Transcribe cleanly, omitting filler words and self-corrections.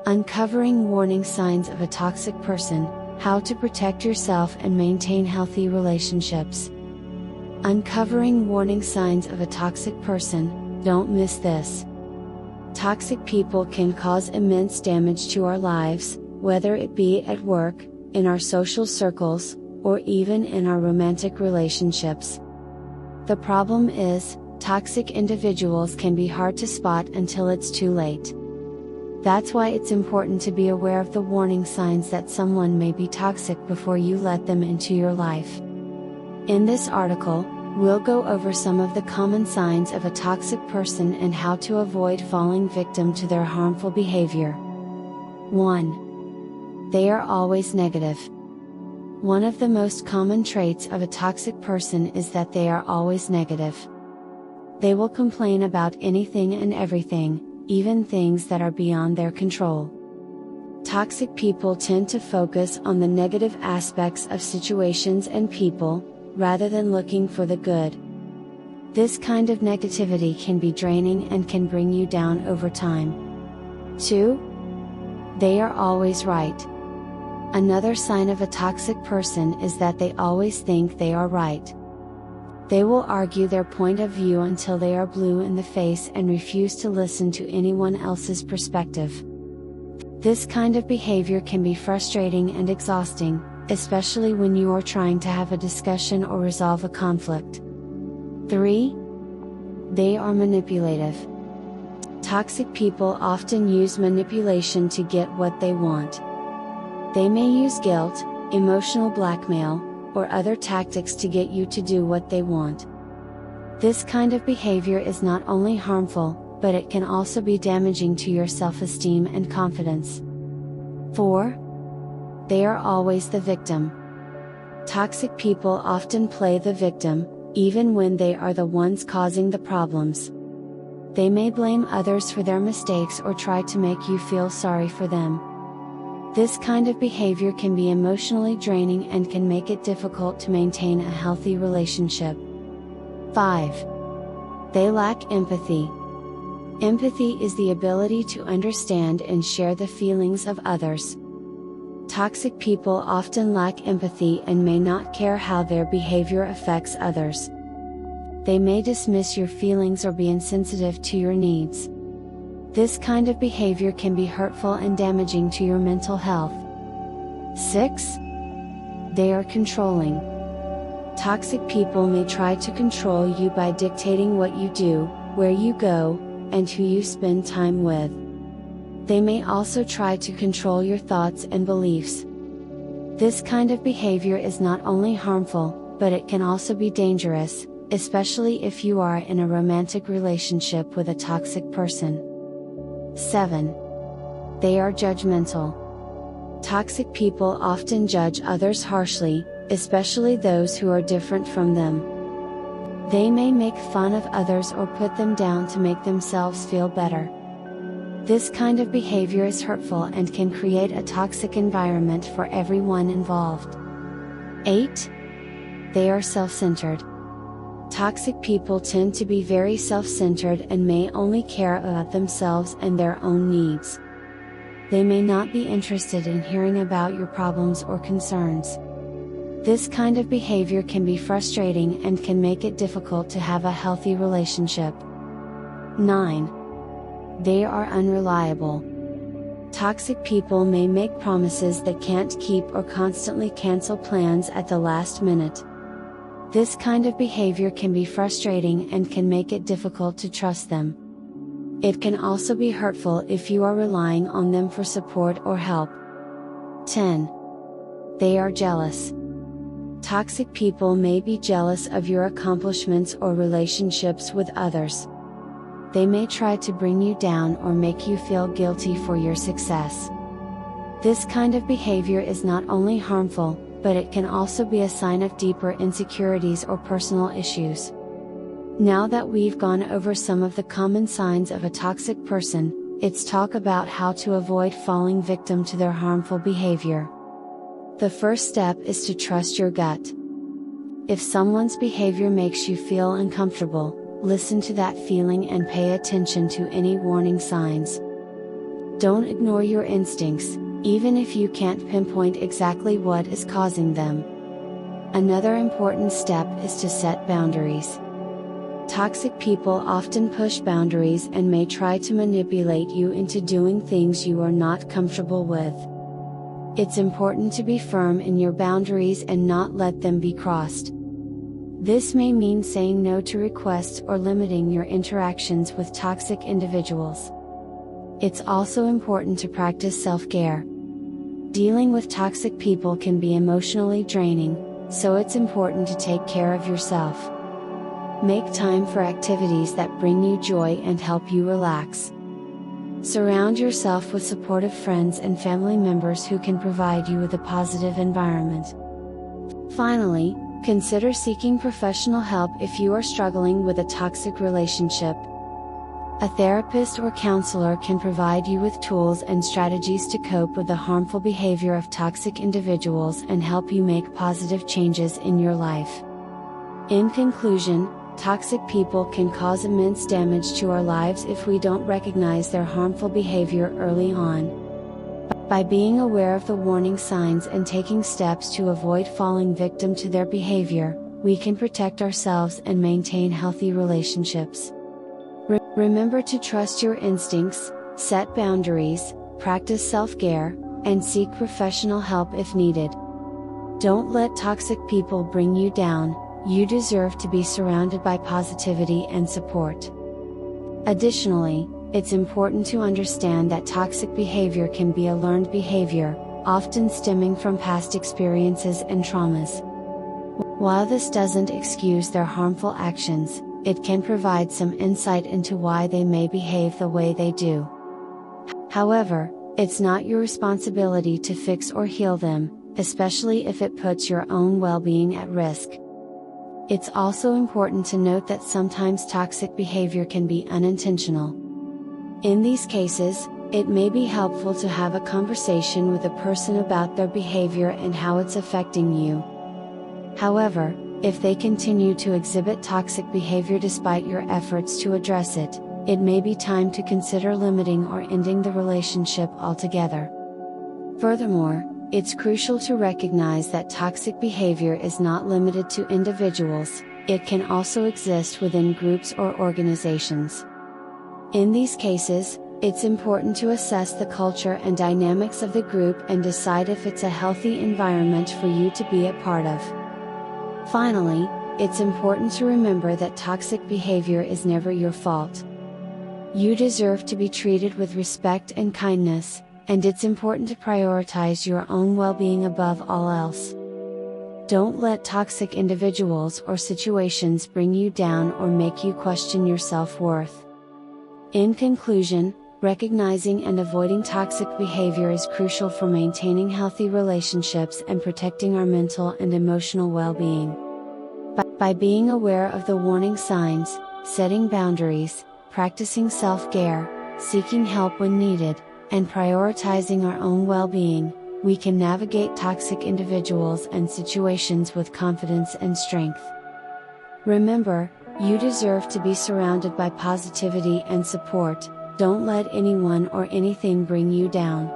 Uncovering warning signs of a toxic person, how to protect yourself and maintain healthy relationships. Uncovering warning signs of a toxic person, don't miss this. Toxic people can cause immense damage to our lives, whether it be at work, in our social circles, or even in our romantic relationships. The problem is, toxic individuals can be hard to spot until it's too late. That's why it's important to be aware of the warning signs that someone may be toxic before you let them into your life. In this article, we'll go over some of the common signs of a toxic person and how to avoid falling victim to their harmful behavior. 1. They are always negative. One of the most common traits of a toxic person is that they are always negative. They will complain about anything and everything, even things that are beyond their control. Toxic people tend to focus on the negative aspects of situations and people, rather than looking for the good. This kind of negativity can be draining and can bring you down over time. 2. They are always right. Another sign of a toxic person is that they always think they are right. They will argue their point of view until they are blue in the face and refuse to listen to anyone else's perspective. This kind of behavior can be frustrating and exhausting, especially when you are trying to have a discussion or resolve a conflict. 3. They are manipulative. Toxic people often use manipulation to get what they want. They may use guilt, emotional blackmail, or other tactics to get you to do what they want. This kind of behavior is not only harmful, but it can also be damaging to your self-esteem and confidence. 4. They are always the victim. Toxic people often play the victim, even when they are the ones causing the problems. They may blame others for their mistakes or try to make you feel sorry for them. This kind of behavior can be emotionally draining and can make it difficult to maintain a healthy relationship. 5. They lack empathy. Empathy is the ability to understand and share the feelings of others. Toxic people often lack empathy and may not care how their behavior affects others. They may dismiss your feelings or be insensitive to your needs. This kind of behavior can be hurtful and damaging to your mental health. 6. They are controlling. Toxic people may try to control you by dictating what you do, where you go, and who you spend time with. They may also try to control your thoughts and beliefs. This kind of behavior is not only harmful, but it can also be dangerous, especially if you are in a romantic relationship with a toxic person. 7. They are judgmental. Toxic people often judge others harshly, especially those who are different from them. They may make fun of others or put them down to make themselves feel better. This kind of behavior is hurtful and can create a toxic environment for everyone involved. 8. They are self-centered. Toxic people tend to be very self-centered and may only care about themselves and their own needs. They may not be interested in hearing about your problems or concerns. This kind of behavior can be frustrating and can make it difficult to have a healthy relationship. 9. They are unreliable. Toxic people may make promises they can't keep or constantly cancel plans at the last minute. This kind of behavior can be frustrating and can make it difficult to trust them. It can also be hurtful if you are relying on them for support or help. 10. They are jealous. Toxic people may be jealous of your accomplishments or relationships with others. They may try to bring you down or make you feel guilty for your success. This kind of behavior is not only harmful, but it can also be a sign of deeper insecurities or personal issues. Now that we've gone over some of the common signs of a toxic person, let's talk about how to avoid falling victim to their harmful behavior. The first step is to trust your gut. If someone's behavior makes you feel uncomfortable, listen to that feeling and pay attention to any warning signs. Don't ignore your instincts, even if you can't pinpoint exactly what is causing them. Another important step is to set boundaries. Toxic people often push boundaries and may try to manipulate you into doing things you are not comfortable with. It's important to be firm in your boundaries and not let them be crossed. This may mean saying no to requests or limiting your interactions with toxic individuals. It's also important to practice self-care. Dealing with toxic people can be emotionally draining, so it's important to take care of yourself. Make time for activities that bring you joy and help you relax. Surround yourself with supportive friends and family members who can provide you with a positive environment. Finally, consider seeking professional help if you are struggling with a toxic relationship. A therapist or counselor can provide you with tools and strategies to cope with the harmful behavior of toxic individuals and help you make positive changes in your life. In conclusion, toxic people can cause immense damage to our lives if we don't recognize their harmful behavior early on. By being aware of the warning signs and taking steps to avoid falling victim to their behavior, we can protect ourselves and maintain healthy relationships. Remember to trust your instincts, set boundaries, practice self-care, and seek professional help if needed. Don't let toxic people bring you down. You deserve to be surrounded by positivity and support. Additionally, it's important to understand that toxic behavior can be a learned behavior, often stemming from past experiences and traumas. While this doesn't excuse their harmful actions, it can provide some insight into why they may behave the way they do. However, it's not your responsibility to fix or heal them, especially if it puts your own well-being at risk. It's also important to note that sometimes toxic behavior can be unintentional. In these cases, it may be helpful to have a conversation with a person about their behavior and how it's affecting you. However, if they continue to exhibit toxic behavior despite your efforts to address it, it may be time to consider limiting or ending the relationship altogether. Furthermore, it's crucial to recognize that toxic behavior is not limited to individuals, it can also exist within groups or organizations. In these cases, it's important to assess the culture and dynamics of the group and decide if it's a healthy environment for you to be a part of. Finally, it's important to remember that toxic behavior is never your fault. You deserve to be treated with respect and kindness, and it's important to prioritize your own well-being above all else. Don't let toxic individuals or situations bring you down or make you question your self-worth. In conclusion, recognizing and avoiding toxic behavior is crucial for maintaining healthy relationships and protecting our mental and emotional well-being. By being aware of the warning signs, setting boundaries, practicing self-care, seeking help when needed, and prioritizing our own well-being, we can navigate toxic individuals and situations with confidence and strength. Remember, you deserve to be surrounded by positivity and support. Don't let anyone or anything bring you down.